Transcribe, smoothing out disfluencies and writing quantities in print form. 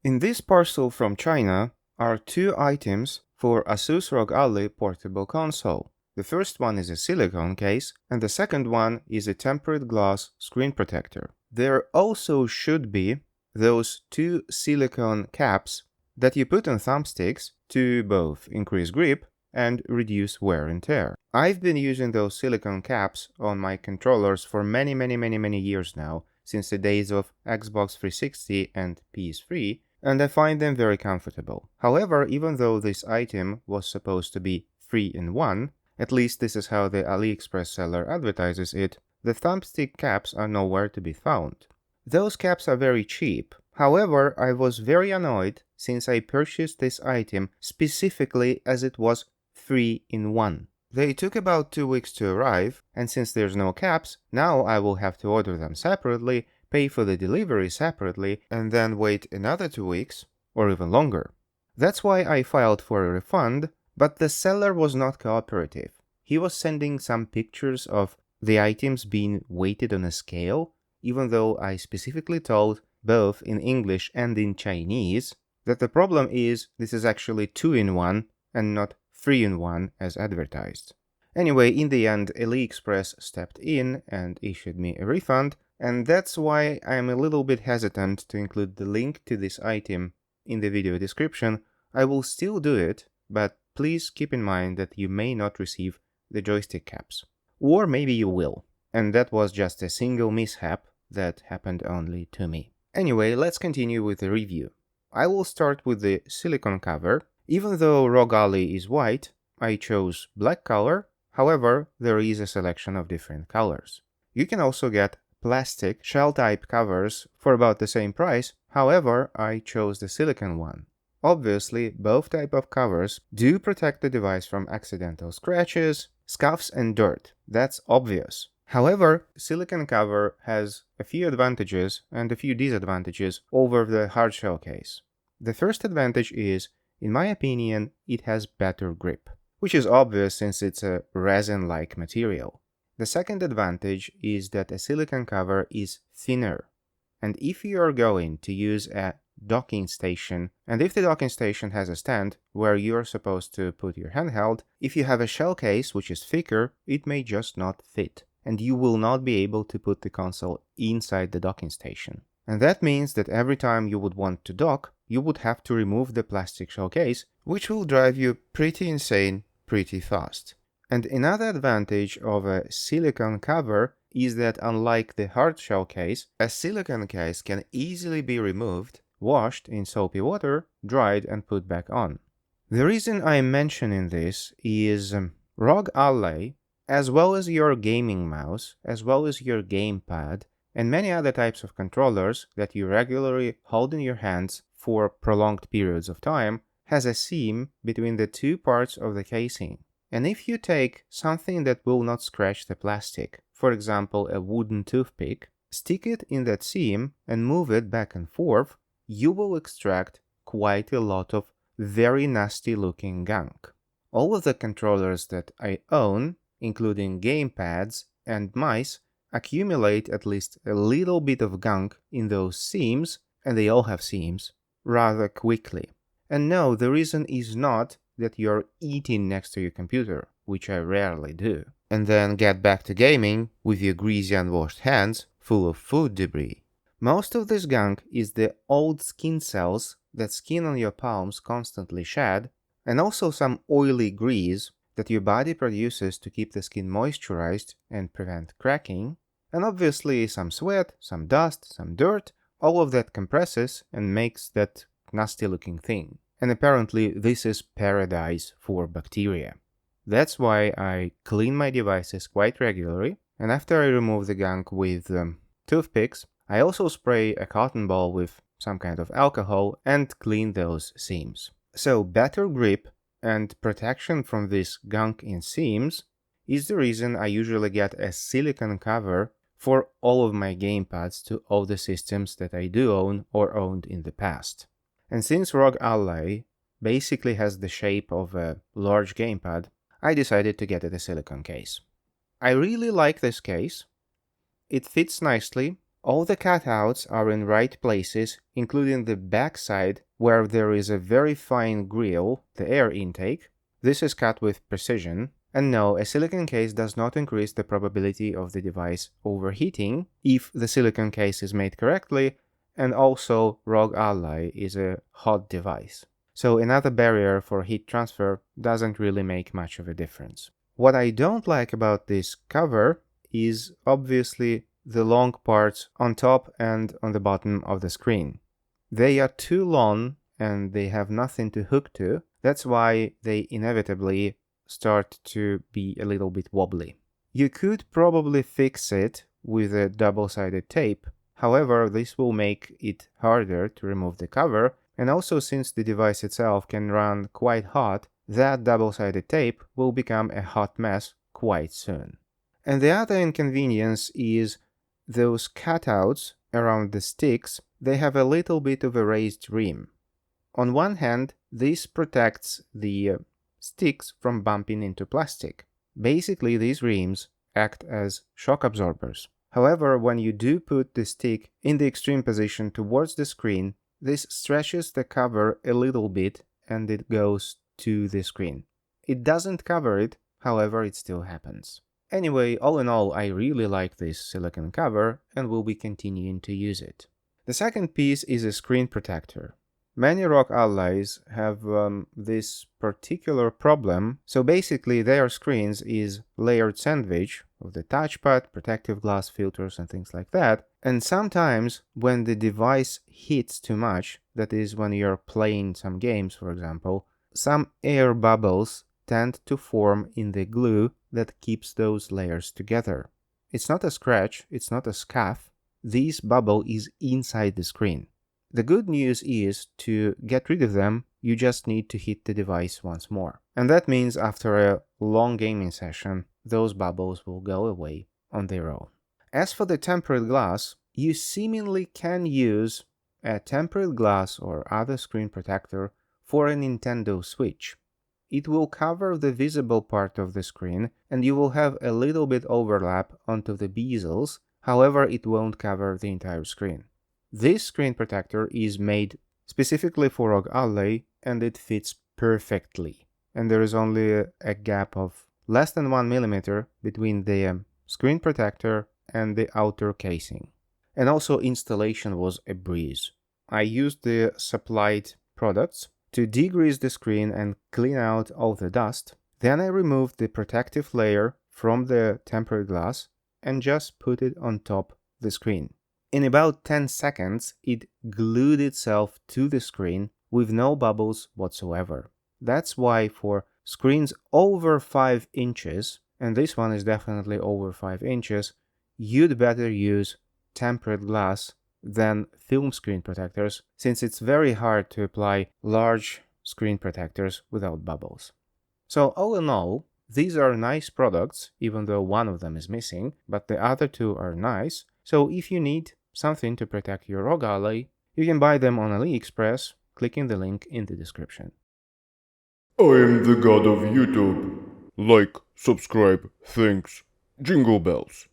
In this parcel from China are two items for Asus Rog Ally portable console. The first one is a silicone case, and the second one is a tempered glass screen protector. There also should be those two silicone caps that you put on thumbsticks to both increase grip and reduce wear and tear. I've been using those silicone caps on my controllers for many years now, since the days of Xbox 360 and PS3, and I find them very comfortable. However, even though this item was supposed to be 3-in-1, at least this is how the AliExpress seller advertises it, the thumbstick caps are nowhere to be found. Those caps are very cheap. However, I was very annoyed since I purchased this item specifically as it was 3-in-1. They took about 2 weeks to arrive, and since there's no caps, now I will have to order them separately, pay for the delivery separately, and then wait another 2 weeks, or even longer. That's why I filed for a refund, but the seller was not cooperative. He was sending some pictures of the items being weighted on a scale, even though I specifically told, both in English and in Chinese, that the problem is this is actually 2-in-1 and not 3-in-1 as advertised. Anyway, in the end, AliExpress stepped in and issued me a refund, and that's why I'm a little bit hesitant to include the link to this item in the video description. I will still do it, but please keep in mind that you may not receive the joystick caps. Or maybe you will, and that was just a single mishap that happened only to me. Anyway, let's continue with the review. I will start with the silicone cover. Even though Rog Ally is white, I chose black color. However, there is a selection of different colors. You can also get plastic shell-type covers for about the same price. However, I chose the silicone one. Obviously, both type of covers do protect the device from accidental scratches, scuffs and dirt. That's obvious. However, silicone cover has a few advantages and a few disadvantages over the hard shell case. The first advantage is, in my opinion, it has better grip, which is obvious since it's a resin-like material. The second advantage is that a silicone cover is thinner, and if you are going to use a docking station, and if the docking station has a stand where you are supposed to put your handheld, if you have a shell case which is thicker, it may just not fit, and you will not be able to put the console inside the docking station. And that means that every time you would want to dock, you would have to remove the plastic shell case, which will drive you pretty insane pretty fast. And another advantage of a silicone cover is that unlike the hard shell case, a silicone case can easily be removed, washed in soapy water, dried and put back on. The reason I'm mentioning this is Rog Ally, as well as your gaming mouse, as well as your gamepad, and many other types of controllers that you regularly hold in your hands for prolonged periods of time, has a seam between the two parts of the casing. And if you take something that will not scratch the plastic, for example a wooden toothpick, stick it in that seam and move it back and forth, you will extract quite a lot of very nasty looking gunk. All of the controllers that I own, including gamepads and mice, accumulate at least a little bit of gunk in those seams, and they all have seams, rather quickly. And no, the reason is not that you're eating next to your computer, which I rarely do, and then get back to gaming with your greasy unwashed hands full of food debris. Most of this gunk is the old skin cells that skin on your palms constantly shed, and also some oily grease that your body produces to keep the skin moisturized and prevent cracking, and obviously some sweat, some dust, some dirt, all of that compresses and makes that nasty looking thing. And apparently this is paradise for bacteria. That's why I clean my devices quite regularly, and after I remove the gunk with toothpicks, I also spray a cotton ball with some kind of alcohol and clean those seams. So better grip and protection from this gunk in seams is the reason I usually get a silicone cover for all of my gamepads to all the systems that I do own or owned in the past. And since Rog Ally basically has the shape of a large gamepad, I decided to get it a silicone case. I really like this case. It fits nicely, All the cutouts are in right places, including the back side where there is a very fine grill, the air intake. This is cut with precision. And no, a silicone case does not increase the probability of the device overheating if the silicone case is made correctly, and also Rog Ally is a hot device. So another barrier for heat transfer doesn't really make much of a difference. What I don't like about this cover is obviously the long parts on top and on the bottom of the screen. They are too long and they have nothing to hook to. That's why they inevitably start to be a little bit wobbly. You could probably fix it with a double-sided tape. However, this will make it harder to remove the cover, and also since the device itself can run quite hot, that double-sided tape will become a hot mess quite soon. And the other inconvenience is those cutouts around the sticks, they have a little bit of a raised rim. On one hand, this protects the sticks from bumping into plastic. Basically, these rims act as shock absorbers. However, when you do put the stick in the extreme position towards the screen, this stretches the cover a little bit and it goes to the screen. It doesn't cover it, however, it still happens. Anyway, all in all, I really like this silicone cover and will be continuing to use it. The second piece is a screen protector. Many Rog Allies have this particular problem, so basically their screens is layered sandwich of the touchpad, protective glass filters and things like that, and sometimes when the device heats too much, that is when you're playing some games for example, some air bubbles tend to form in the glue that keeps those layers together. It's not a scratch, it's not a scuff, this bubble is inside the screen. The good news is, to get rid of them, you just need to hit the device once more. And that means after a long gaming session, those bubbles will go away on their own. As for the tempered glass, you seemingly can use a tempered glass or other screen protector for a Nintendo Switch. It will cover the visible part of the screen and you will have a little bit overlap onto the bezels, however it won't cover the entire screen. This screen protector is made specifically for Rog Ally and it fits perfectly. And there is only a gap of less than 1 mm between the screen protector and the outer casing. And also installation was a breeze. I used the supplied products to degrease the screen and clean out all the dust. Then I removed the protective layer from the tempered glass and just put it on top the screen. In about 10 seconds, it glued itself to the screen with no bubbles whatsoever. That's why for screens over 5 inches, and this one is definitely over 5 inches, you'd better use tempered glass than film screen protectors, since it's very hard to apply large screen protectors without bubbles. So all in all, these are nice products, even though one of them is missing, but the other two are nice. So if you need something to protect your Rog Ally, you can buy them on AliExpress, clicking the link in the description. I am the god of YouTube. Like, subscribe, thanks, jingle bells.